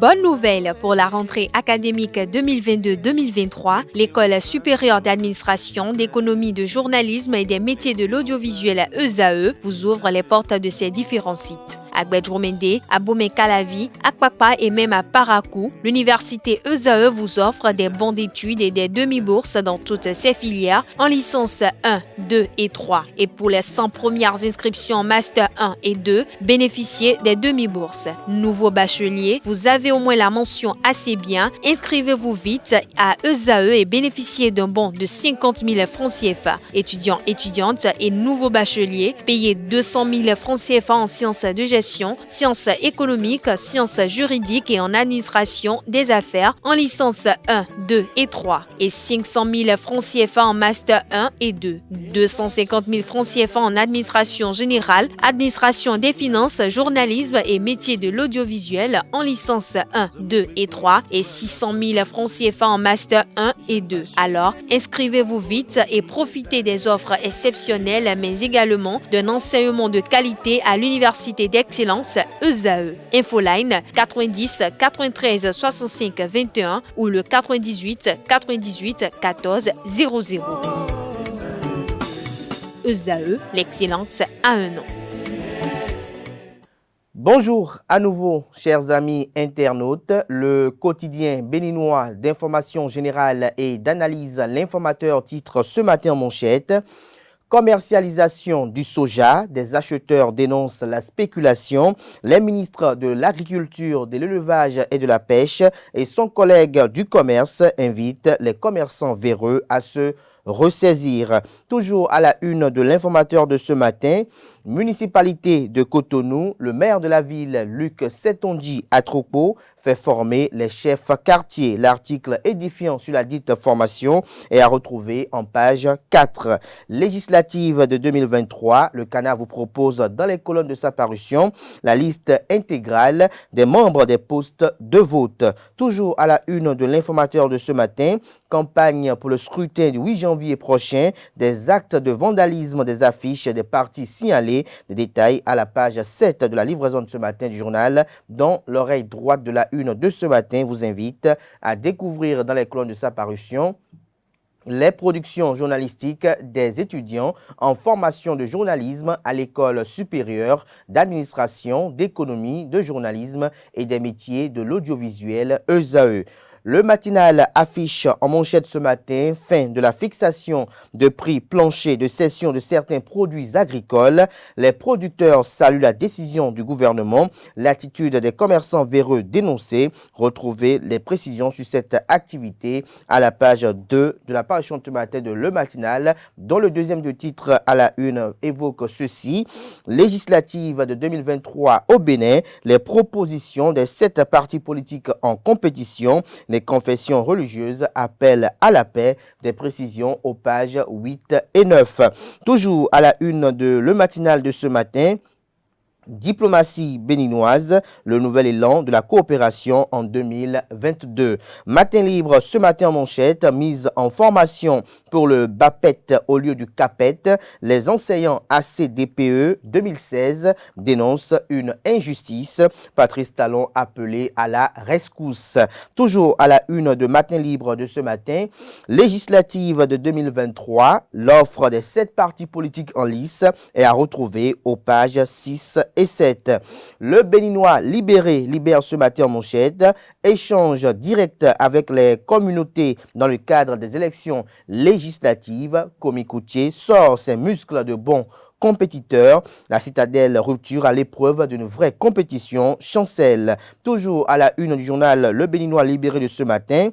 Bonne nouvelle pour la rentrée académique 2022-2023, l'École supérieure d'administration, d'économie, de journalisme et des métiers de l'audiovisuel ESAE vous ouvre les portes de ses différents sites. À Gbedjomende, à Bomé-Calavi, à Kpakpa et même à Parakou, l'université ESAE vous offre des bons d'études et des demi-bourses dans toutes ses filières en licence 1, 2 et 3. Et pour les 100 premières inscriptions en master 1 et 2, bénéficiez des demi-bourses. Nouveau bachelier, vous avez au moins la mention assez bien. Inscrivez-vous vite à ESAE et bénéficiez d'un bon de 50 000 francs CFA. Étudiants, étudiantes et nouveaux bacheliers, payez 200 000 francs CFA en sciences de gestion, sciences économiques, sciences juridiques et en administration des affaires en licence 1, 2 et 3 et 500 000 francs CFA en master 1 et 2, 250 000 francs CFA en administration générale, administration des finances, journalisme et métiers de l'audiovisuel en licence 1, 2 et 3 et 600 000 francs CFA en master 1 et 2. Alors, inscrivez-vous vite et profitez des offres exceptionnelles mais également d'un enseignement de qualité à l'université d'excellence ESAE. Infoline 90 93 65 21 ou le 98 98 14 00. ESAE, l'excellence à un nom. Bonjour à nouveau, chers amis internautes. Le quotidien béninois d'information générale et d'analyse L'Informateur titre ce matin en manchette: commercialisation du soja, des acheteurs dénoncent la spéculation. Les ministres de l'Agriculture, de l'Élevage et de la Pêche et son collègue du commerce invitent les commerçants véreux à se ressaisir. Toujours à la une de l'Informateur de ce matin, municipalité de Cotonou, le maire de la ville, Luc Setonji Atropo, fait former les chefs quartiers. L'article édifiant sur la dite formation est à retrouver en page 4. Législative de 2023, le Canard vous propose dans les colonnes de sa parution la liste intégrale des membres des postes de vote. Toujours à la une de l'Informateur de ce matin, campagne pour le scrutin du 8 janvier prochain, des actes de vandalisme des affiches des partis signalés. Des détails à la page 7 de la livraison de ce matin du journal, dont l'oreille droite de la une de ce matin vous invite à découvrir dans les colonnes de sa parution les productions journalistiques des étudiants en formation de journalisme à l'École supérieure d'administration, d'économie, de journalisme et des métiers de l'audiovisuel ESAE. Le matinal affiche en manchette ce matin fin de la fixation de prix plancher de cession de certains produits agricoles. Les producteurs saluent la décision du gouvernement. L'attitude des commerçants véreux dénoncée. Retrouvez les précisions sur cette activité à la page 2 de la parution de ce matin de Le Matinal, dont le deuxième de titre à la une évoque ceci: législative de 2023 au Bénin, les propositions des 7 partis politiques en compétition. Les confessions religieuses appellent à la paix. Des précisions aux pages 8 et 9. Toujours à la une de Le Matinal de ce matin, diplomatie béninoise, le nouvel élan de la coopération en 2022. Matin libre ce matin en manchette, mise en formation pour le BAPET au lieu du CAPET. Les enseignants ACDPE 2016 dénoncent une injustice. Patrice Talon appelé à la rescousse. Toujours à la une de Matin libre de ce matin, législative de 2023, l'offre des 7 partis politiques en lice est à retrouver aux pages 6 et 7. Le Béninois libéré libère ce matin en manchette. Échange direct avec les communautés dans le cadre des élections législatives. Komikoutié sort ses muscles de bon compétiteur. La citadelle rupture à l'épreuve d'une vraie compétition chancelle. Toujours à la une du journal Le Béninois libéré de ce matin.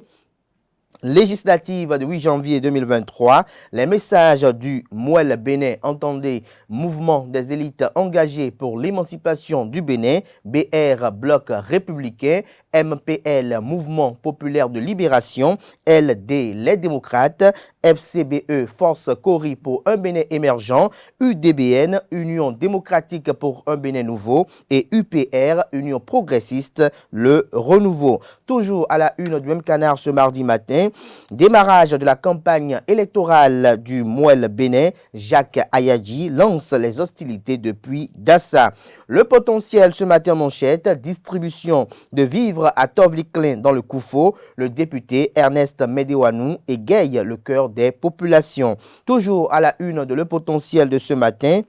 Législative de 8 janvier 2023, les messages du Mouel Bénin, entendez, mouvement des élites engagées pour l'émancipation du Bénin, BR Bloc républicain, MPL Mouvement populaire de libération, LD les démocrates, FCBE Force Cori pour un Bénin émergent, UDBN Union démocratique pour un Bénin nouveau et UPR Union progressiste le renouveau. Toujours à la une du même Canard ce mardi matin, matin. Démarrage de la campagne électorale du Mouel Bénin. Jacques Ayadji lance les hostilités depuis Dassa. Le potentiel ce matin en manchette. Distribution de vivres à Tovliklin dans le Koufo. Le député Ernest Medewanou égaye le cœur des populations. Toujours à la une de Le Potentiel de ce matin.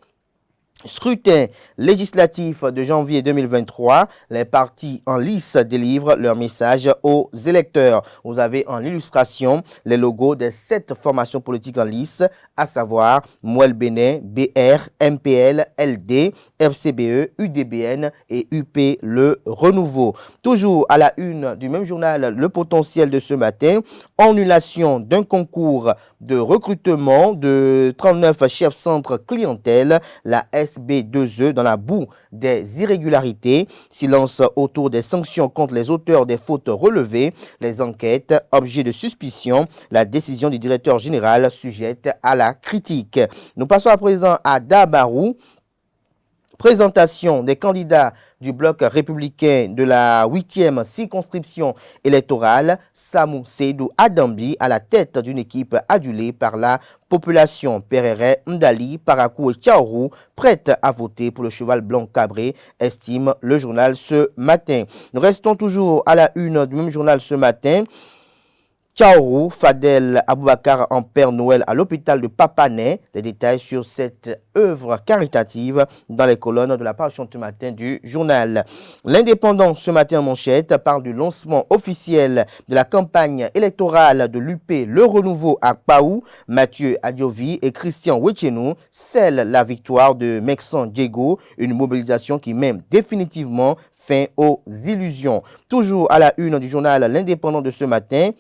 Scrutin législatif de janvier 2023, les partis en lice délivrent leur message aux électeurs. Vous avez en illustration les logos des 7 formations politiques en lice, à savoir Mouel Bénin, BR, MPL, LD, FCBE, UDBN et UP Le Renouveau. Toujours à la une du même journal, Le Potentiel de ce matin, annulation d'un concours de recrutement de 39 chefs centres clientèle, la SB2E dans la boue des irrégularités. Silence autour des sanctions contre les auteurs des fautes relevées. Les enquêtes, objet de suspicion. La décision du directeur général sujette à la critique. Nous passons à présent à Dabarou. Présentation des candidats du bloc républicain de la 8e circonscription électorale, Samou Seydou Adambi à la tête d'une équipe adulée par la population. Perere, Ndali, Parakou et Tchaourou, prête à voter pour le cheval blanc cabré, estime le journal ce matin. Nous restons toujours à la une du même journal ce matin. Tchaourou, Fadel Aboubakar en Père Noël à l'hôpital de Papanais. Des détails sur cette œuvre caritative dans les colonnes de la parution ce matin du journal. L'Indépendant ce matin en manchette parle du lancement officiel de la campagne électorale de l'UP Le Renouveau à Paou. Mathieu Adiovi et Christian Wechenou scellent la victoire de Mexan Diego, une mobilisation qui met définitivement fin aux illusions. Toujours à la une du journal L'Indépendant de ce matin,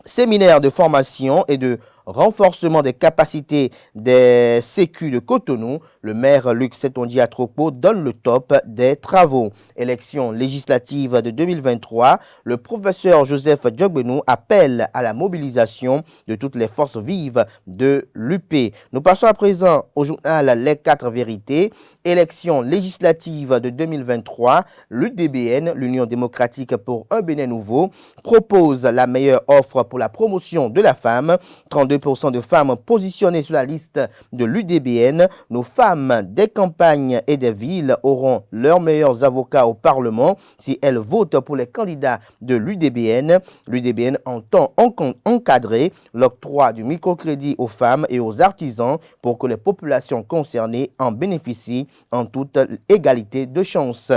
séminaire de formation et de renforcement des capacités des sécu de Cotonou, le maire Luc Setonji Atropo donne le top des travaux. Élection législative de 2023, le professeur Joseph Djogbenou appelle à la mobilisation de toutes les forces vives de l'UP. Nous passons à présent au journal Les 4 vérités. Élection législative de 2023, l'UDBN, l'Union démocratique pour un Bénin nouveau, propose la meilleure offre pour la promotion de la femme. 32% de femmes positionnées sur la liste de l'UDBN. Nos femmes des campagnes et des villes auront leurs meilleurs avocats au Parlement si elles votent pour les candidats de l'UDBN. L'UDBN entend encadrer l'octroi du microcrédit aux femmes et aux artisans pour que les populations concernées en bénéficient en toute égalité de chances.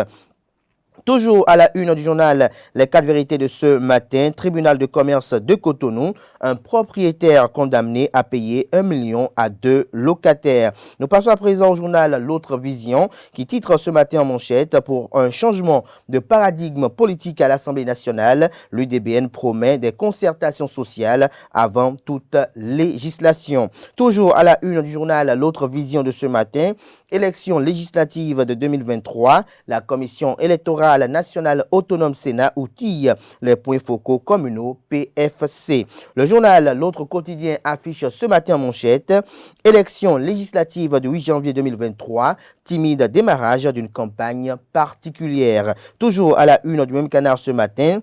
Toujours à la une du journal Les 4 vérités de ce matin, tribunal de commerce de Cotonou, un propriétaire condamné à payer 1 million à 2 locataires. Nous passons à présent au journal L'autre vision qui titre ce matin en manchette pour un changement de paradigme politique à l'Assemblée nationale. L'UDBN promet des concertations sociales avant toute législation. Toujours à la une du journal L'autre vision de ce matin, élection législative de 2023, la commission électorale nationale autonome Sénat outille les points focaux communaux PFC. Le journal L'autre quotidien affiche ce matin en manchette, élection législative du 8 janvier 2023, timide démarrage d'une campagne particulière. Toujours à la une du même canard ce matin,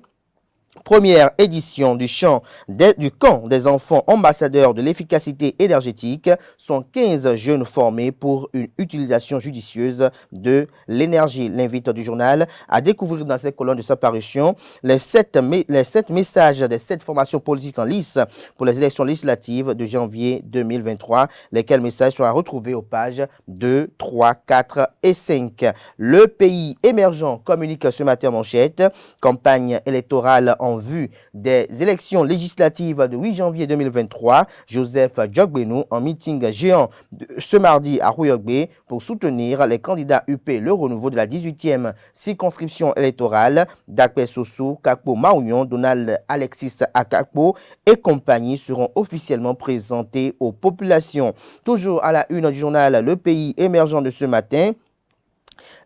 première édition du camp des enfants ambassadeurs de l'efficacité énergétique, sont 15 jeunes formés pour une utilisation judicieuse de l'énergie. L'invite du journal à découvrir dans cette colonne de sa parution les 7 messages des 7 formations politiques en lice pour les élections législatives de janvier 2023, lesquels messages sont à retrouver aux pages 2, 3, 4 et 5. Le pays émergent communique ce matin en manchette, campagne électorale en vue des élections législatives de 8 janvier 2023, Joseph Djogbenou en meeting géant ce mardi à Rouyogbé pour soutenir les candidats UP Le Renouveau de la 18e circonscription électorale. Dakpe Soso, Kakpo Maounion, Donald Alexis Akakpo et compagnie seront officiellement présentés aux populations. Toujours à la une du journal Le Pays émergent de ce matin,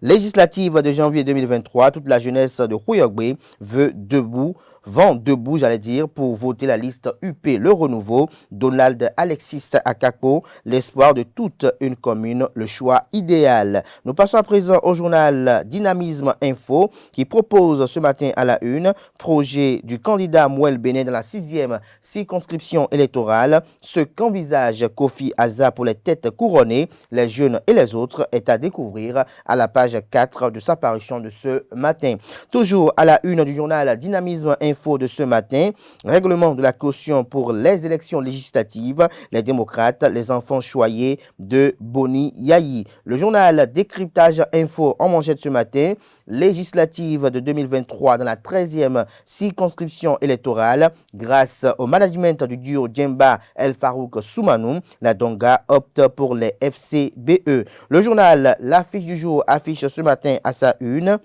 législative de janvier 2023, toute la jeunesse de Rouyogbé veut debout vent debout, j'allais dire, pour voter la liste UP Le Renouveau. Donald Alexis Akako, l'espoir de toute une commune, le choix idéal. Nous passons à présent au journal Dynamisme Info qui propose ce matin à la une projet du candidat Mouel Bénin dans la 6e circonscription électorale. Ce qu'envisage Kofi Aza pour les têtes couronnées, les jeunes et les autres est à découvrir à la page 4 de sa parution de ce matin. Toujours à la une du journal Dynamisme Info de ce matin, règlement de la caution pour les élections législatives, les démocrates, les enfants choyés de Boni Yayi. Le journal Décryptage Info en manchette ce matin, législative de 2023 dans la 13e circonscription électorale, grâce au management du duo Djemba El Farouk Soumanou, la Donga opte pour les FCBE. Le journal L'Affiche du jour affiche ce matin à sa une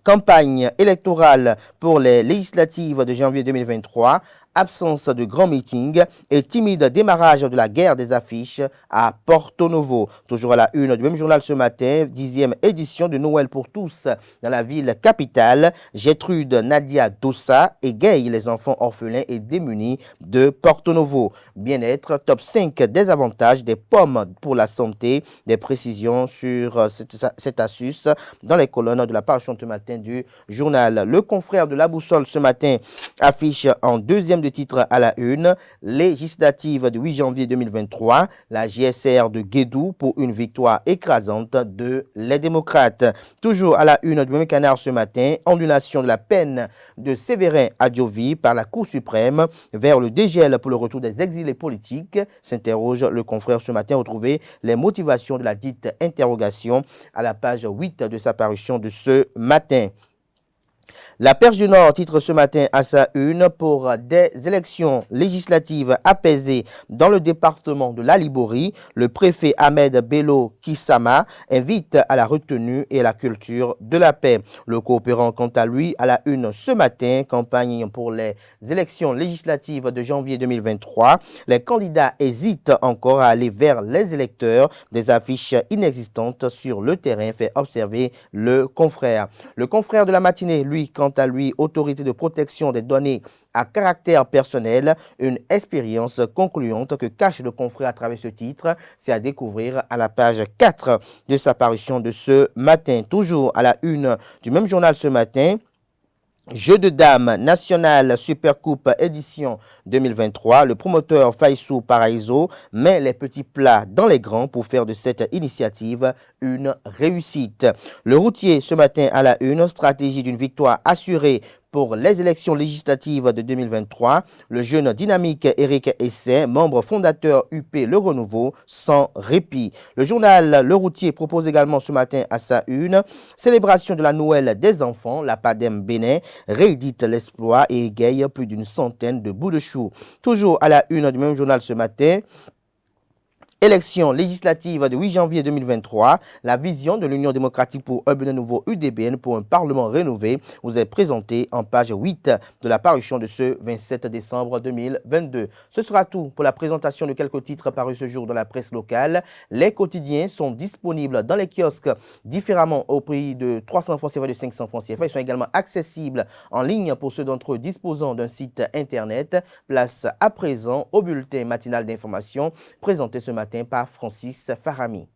campagne électorale pour les législatives de janvier 2023, absence de grands meetings et timide démarrage de la guerre des affiches à Porto Novo. Toujours à la une du même journal ce matin, 10e édition de Noël pour tous dans la ville capitale. Gertrude Nadia Dossa égaye les enfants orphelins et démunis de Porto Novo. Bien-être, top 5 des avantages des pommes pour la santé. Des précisions sur cette astuce dans les colonnes de la parution ce matin du journal. Le confrère de La Boussole ce matin affiche en deuxième de titre à la une, législative du 8 janvier 2023, la GSR de Guédou pour une victoire écrasante de les démocrates. Toujours à la une du même canard ce matin, annulation de la peine de Séverin Adjovi par la Cour suprême vers le dégel pour le retour des exilés politiques, s'interroge le confrère ce matin, retrouver les motivations de la dite interrogation à la page 8 de sa parution de ce matin. La Perche du Nord titre ce matin à sa une pour des élections législatives apaisées dans le département de la Liborie. Le préfet Ahmed Bello Kissama invite à la retenue et à la culture de la paix. Le coopérant, quant à lui, à la une ce matin, campagne pour les élections législatives de janvier 2023. Les candidats hésitent encore à aller vers les électeurs. Des affiches inexistantes sur le terrain, fait observer le confrère. Le confrère de la matinée, lui, quant à lui, autorité de protection des données à caractère personnel, une expérience concluante que cache le confrère à travers ce titre, c'est à découvrir à la page 4 de sa parution de ce matin. Toujours à la une du même journal ce matin, Jeux de dames national Supercoupe édition 2023, le promoteur Faisou Paraíso met les petits plats dans les grands pour faire de cette initiative une réussite. Le routier ce matin à la une, stratégie d'une victoire assurée pour les élections législatives de 2023, le jeune dynamique Éric Essay, membre fondateur UP Le Renouveau, sans répit. Le journal Le Routier propose également ce matin à sa une, célébration de la Noël des enfants, la PADEM Bénin réédite l'exploit et égaye plus d'une centaine de bouts de chou. Toujours à la une du même journal ce matin, élection législative de 8 janvier 2023, la vision de l'Union démocratique pour un Bénin nouveau UDBN pour un Parlement rénové vous est présentée en page 8 de la parution de ce 27 décembre 2022. Ce sera tout pour la présentation de quelques titres parus ce jour dans la presse locale. Les quotidiens sont disponibles dans les kiosques différemment au prix de 300 francs CFA et de 500 francs CFA. Ils sont également accessibles en ligne pour ceux d'entre eux disposant d'un site internet. Place à présent au bulletin matinal d'information présenté ce matin par Francis Farami.